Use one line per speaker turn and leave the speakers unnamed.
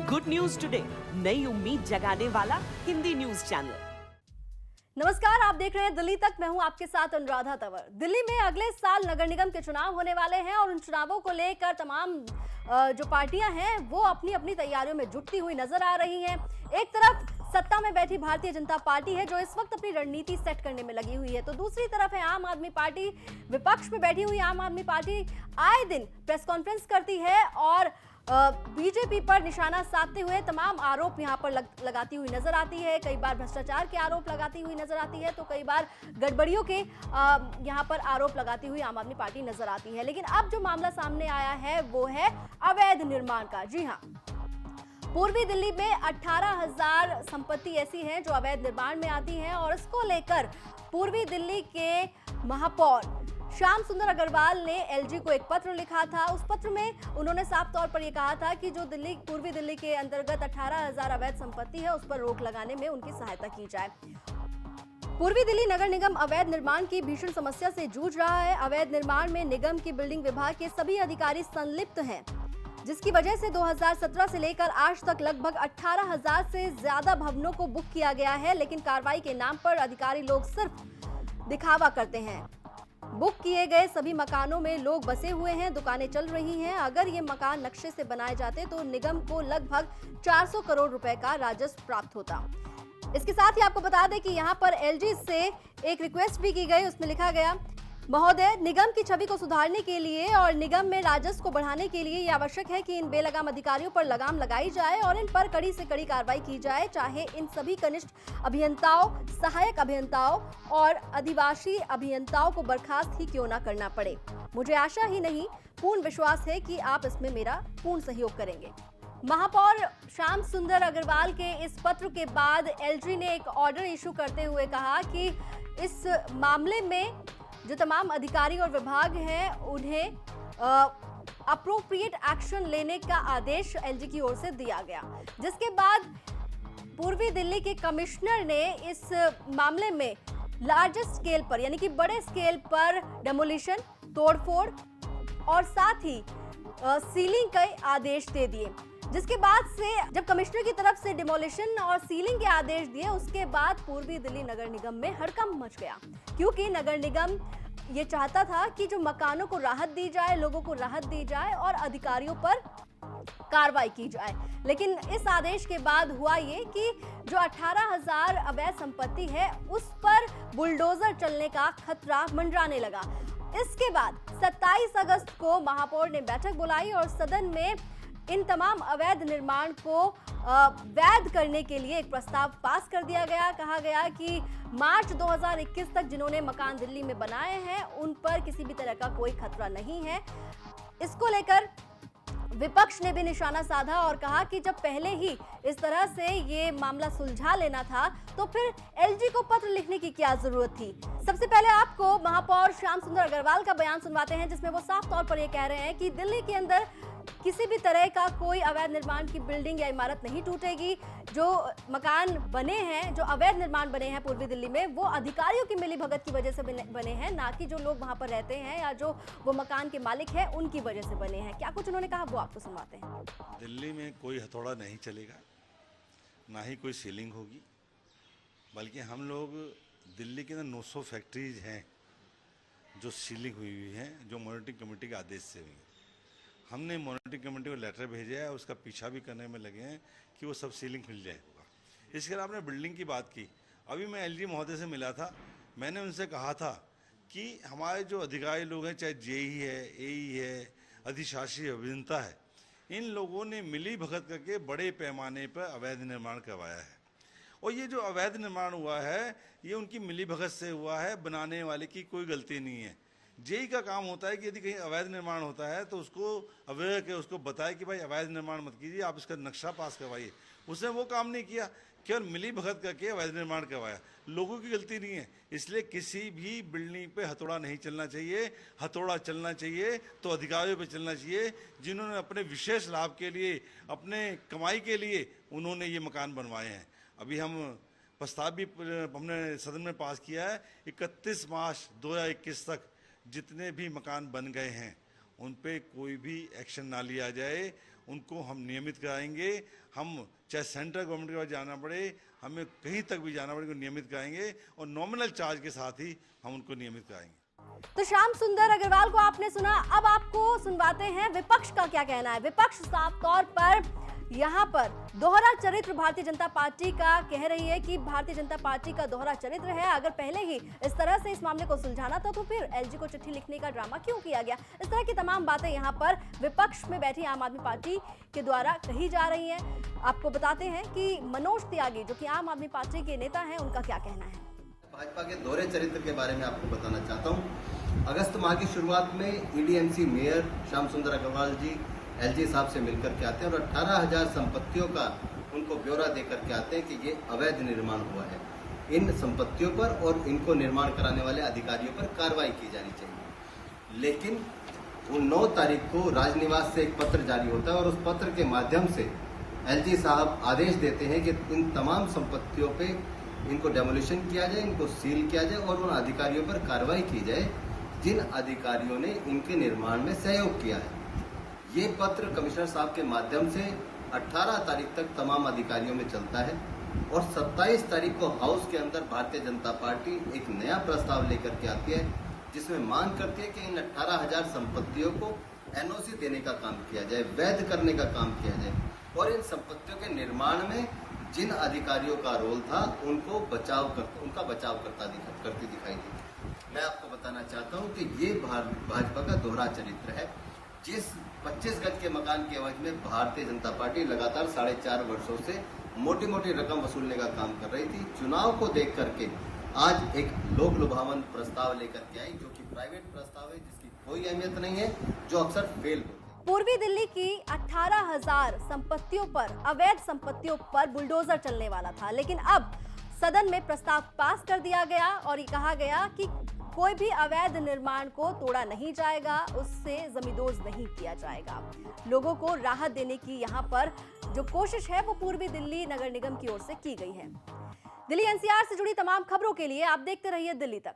Good news today, नई उम्मीद जगाने वाला हिंदी न्यूज चैनल।
नमस्कार, आप देख रहे हैं दिल्ली तक। मैं हूं आपके साथ अनुराधा तंवर। दिल्ली में अगले साल नगर निगम के चुनाव होने वाले हैं और उन चुनावों को लेकर तमाम जो पार्टियां हैं वो अपनी अपनी तैयारियों में जुटती हुई नजर आ रही हैं। एक तरफ सत्ता में बैठी भारतीय जनता पार्टी है जो इस वक्त अपनी रणनीति सेट करने में लगी हुई है, तो दूसरी तरफ है आम आदमी पार्टी। विपक्ष में बैठी हुई आम आदमी पार्टी आए दिन प्रेस कॉन्फ्रेंस करती है और बीजेपी पर निशाना साधते हुए तमाम आरोप यहां पर लगाती हुई नजर आती है। कई बार भ्रष्टाचार के आरोप लगाती हुई नजर आती है, तो कई बार गड़बड़ियों के यहां पर आरोप लगाती हुई आम आदमी पार्टी नजर आती है। लेकिन अब जो मामला सामने आया है वो है अवैध निर्माण का। जी हां, पूर्वी दिल्ली में 18,000 संपत्ति ऐसी हैं जो अवैध निर्माण में आती हैं और इसको लेकर पूर्वी दिल्ली के महापौर श्याम सुंदर अग्रवाल ने एलजी को एक पत्र लिखा था। उस पत्र में उन्होंने साफ तौर पर यह कहा था कि जो पूर्वी दिल्ली के अंतर्गत 18,000 अवैध संपत्ति है उस पर रोक लगाने में उनकी सहायता की जाए। पूर्वी दिल्ली नगर निगम अवैध निर्माण की भीषण समस्या से जूझ रहा है। अवैध निर्माण में निगम की बिल्डिंग विभाग के सभी अधिकारी संलिप्त हैं, जिसकी वजह से 2017 से लेकर आज तक लगभग 18,000 से ज्यादा भवनों को बुक किया गया है, लेकिन कार्रवाई के नाम पर अधिकारी लोग सिर्फ दिखावा करते हैं। बुक किए गए सभी मकानों में लोग बसे हुए हैं, दुकानें चल रही हैं। अगर ये मकान नक्शे से बनाए जाते तो निगम को लगभग 400 करोड़ रुपए का राजस्व प्राप्त होता। इसके साथ ही आपको बता दें कि यहाँ पर एलजी से एक रिक्वेस्ट भी की गई। उसमें लिखा गया, महोदय, निगम की छवि को सुधारने के लिए और निगम में राजस्व को बढ़ाने के लिए यह आवश्यक है कि इन बेलगाम अधिकारियों पर लगाम लगाई जाए और इन पर कड़ी से कड़ी कार्रवाई की जाए, चाहे इन सभी कनिष्ठ अभियंताओं, सहायक अभियंताओं और आदिवासी अभियंताओं को बर्खास्त ही क्यों न करना पड़े। मुझे आशा ही नहीं, पूर्ण विश्वास है कि आप इसमें मेरा पूर्ण सहयोग करेंगे। महापौर श्याम सुंदर अग्रवाल के इस पत्र के बाद एलजी ने एक ऑर्डर इशू करते हुए कहा कि इस मामले में जो तमाम अधिकारी और विभाग हैं उन्हें अप्रोप्रिएट एक्शन लेने का आदेश एलजी की ओर से दिया गया, जिसके बाद पूर्वी दिल्ली के कमिश्नर ने इस मामले में लार्जेस्ट स्केल पर यानी कि बड़े स्केल पर डेमोलिशन, तोड़फोड़ और साथ ही सीलिंग के आदेश दे दिए। जिसके बाद से जब कमिश्नर की तरफ से डिमोलिशन और सीलिंग के आदेश दिए, उसके बाद पूर्वी दिल्ली नगर निगम में हड़कंप मच गया, क्योंकि नगर निगम ये चाहता था कि जो मकानों को राहत दी जाए, लोगों को राहत दी जाए और अधिकारियों पर कार्रवाई की जाए। लेकिन इस आदेश के बाद हुआ ये कि जो 18,000 अवैध संपत्ति है उस पर बुलडोजर चलने का खतरा मंडराने लगा। इसके बाद 27 अगस्त को महापौर ने बैठक बुलाई और सदन में इन तमाम अवैध निर्माण को वैध करने के लिए एक प्रस्ताव पास कर दिया गया। कहा गया कि मार्च 2021 तक जिन्होंने मकान दिल्ली में बनाए हैं उन पर किसी भी तरह का कोई खतरा नहीं है। इसको लेकर विपक्ष ने भी निशाना साधा और कहा कि जब पहले ही इस तरह से ये मामला सुलझा लेना था तो फिर एलजी को पत्र लिखने की क्या जरूरत थी। सबसे पहले आपको महापौर श्याम सुंदर अग्रवाल का बयान सुनवाते हैं, जिसमें वो साफ तौर पर ये कह रहे हैं कि दिल्ली के अंदर किसी भी तरह का कोई अवैध निर्माण की बिल्डिंग या इमारत नहीं टूटेगी। जो मकान बने हैं, जो अवैध निर्माण बने हैं पूर्वी दिल्ली में, वो अधिकारियों की मिलीभगत की वजह से बने हैं, ना कि जो लोग वहां पर रहते हैं या जो वो मकान के मालिक हैं उनकी वजह से बने हैं। क्या कुछ उन्होंने कहा वो आपको सुनवाते हैं।
दिल्ली में कोई हथौड़ा नहीं चलेगा, ना ही कोई सीलिंग होगी, बल्कि हम लोग दिल्ली के अंदर 900 फैक्ट्रीज हैं जो सीलिंग हुई हैं, जो मॉनिटरिंग कमेटी के आदेश से हुई। हमने मॉनिटरिंग कमेटी को लेटर भेजा है, उसका पीछा भी करने में लगे हैं कि वो सब सीलिंग मिल जाए होगा। इसके अलावा आपने बिल्डिंग की बात की, अभी मैं एलजी महोदय से मिला था, मैंने उनसे कहा था कि हमारे जो अधिकारी लोग हैं, चाहे जेई है, एई है, अधिशासी अभियंता है, इन लोगों ने मिली भगत करके बड़े पैमाने पर अवैध निर्माण करवाया है। और ये जो अवैध निर्माण हुआ है ये उनकी मिली भगत से हुआ है, बनाने वाले की कोई गलती नहीं है। जेई का काम होता है कि यदि कहीं अवैध निर्माण होता है तो उसको अवेयर के उसको बताए कि भाई अवैध निर्माण मत कीजिए, आप इसका नक्शा पास करवाइए। उसने वो काम नहीं किया, केवल मिली भगत करके अवैध निर्माण करवाया। लोगों की गलती नहीं है, इसलिए किसी भी बिल्डिंग पे हथौड़ा नहीं चलना चाहिए। हथौड़ा चलना चाहिए तो अधिकारियों पे चलना चाहिए, जिन्होंने अपने विशेष लाभ के लिए, अपने कमाई के लिए उन्होंने ये मकान बनवाए हैं। अभी हम प्रस्ताव भी हमने सदन में पास किया है, 31 मार्च 2021 तक जितने भी मकान बन गए हैं उन पे कोई भी एक्शन ना लिया जाए, उनको हम नियमित कराएंगे। हम चाहे सेंट्रल गवर्नमेंट के पास जाना पड़े, हमें कहीं तक भी जाना पड़े, उनको नियमित कराएंगे और नॉमिनल चार्ज के साथ ही हम उनको नियमित कराएंगे।
तो श्याम सुंदर अग्रवाल को आपने सुना, अब आपको सुनवाते हैं विपक्ष का क्या कहना है। विपक्ष साफ तौर पर यहाँ पर दोहरा चरित्र भारतीय जनता पार्टी का कह रही है कि भारतीय जनता पार्टी का दोहरा चरित्र है। अगर पहले ही इस तरह से इस मामले को सुलझाना था तो फिर एलजी को चिट्ठी लिखने का ड्रामा क्यों किया गया। इस तरह की तमाम बातें यहाँ पर विपक्ष में बैठी आम आदमी पार्टी के द्वारा कही जा रही है। आपको बताते हैं कि मनोज त्यागी जो कि आम आदमी पार्टी के नेता हैं, उनका क्या कहना है।
भाजपा के दोहरे चरित्र के बारे में आपको बताना चाहता हूं। अगस्त माह की शुरुआत में ईडीएमसी मेयर श्याम सुंदर अग्रवाल जी एलजी साहब से मिलकर के आते हैं और 18,000 संपत्तियों का उनको ब्यौरा देकर के आते हैं कि ये अवैध निर्माण हुआ है। इन संपत्तियों पर और इनको निर्माण कराने वाले अधिकारियों पर कार्रवाई की जानी चाहिए। लेकिन 9 तारीख को राजनिवास से एक पत्र जारी होता है और उस पत्र के माध्यम से एलजी साहब आदेश देते हैं कि इन तमाम संपत्तियों पे इनको डेमोलिशन किया जाए, इनको सील किया जाए और उन अधिकारियों पर कार्रवाई की जाए जिन अधिकारियों ने इनके निर्माण में सहयोग किया है। ये पत्र कमिश्नर साहब के माध्यम से 18 तारीख तक तमाम अधिकारियों में चलता है और 27 तारीख को हाउस के अंदर भारतीय जनता पार्टी एक नया प्रस्ताव लेकर के आती है जिसमें मांग करती है कि इन 18,000 संपत्तियों को एनओसी देने का काम किया जाए, वैध करने का काम किया जाए और इन संपत्तियों के निर्माण में जिन अधिकारियों का रोल था उनका बचाव करती दिखाई दी। मैं आपको बताना चाहता हूं कि ये भाजपा का दोहरा चरित्र है। जिस 25 गज के मकान के एवज में भारतीय जनता पार्टी लगातार 4.5 वर्षों से मोटी मोटी रकम वसूलने का काम कर रही थी, चुनाव को देख करके आज एक लोक लुभावन प्रस्ताव लेकर के आई जो कि प्राइवेट प्रस्ताव है जिसकी कोई अहमियत नहीं है, जो अक्सर फेल होते हैं।
पूर्वी दिल्ली की 18,000 संपत्तियों पर, अवैध संपत्तियों पर बुलडोजर चलने वाला था, लेकिन अब सदन में प्रस्ताव पास कर दिया गया और ये कहा गया कि कोई भी अवैध निर्माण को तोड़ा नहीं जाएगा, उससे जमींदोज नहीं किया जाएगा। लोगों को राहत देने की यहाँ पर जो कोशिश है वो पूर्वी दिल्ली नगर निगम की ओर से की गई है। दिल्ली एनसीआर से जुड़ी तमाम खबरों के लिए आप देखते रहिए दिल्ली तक।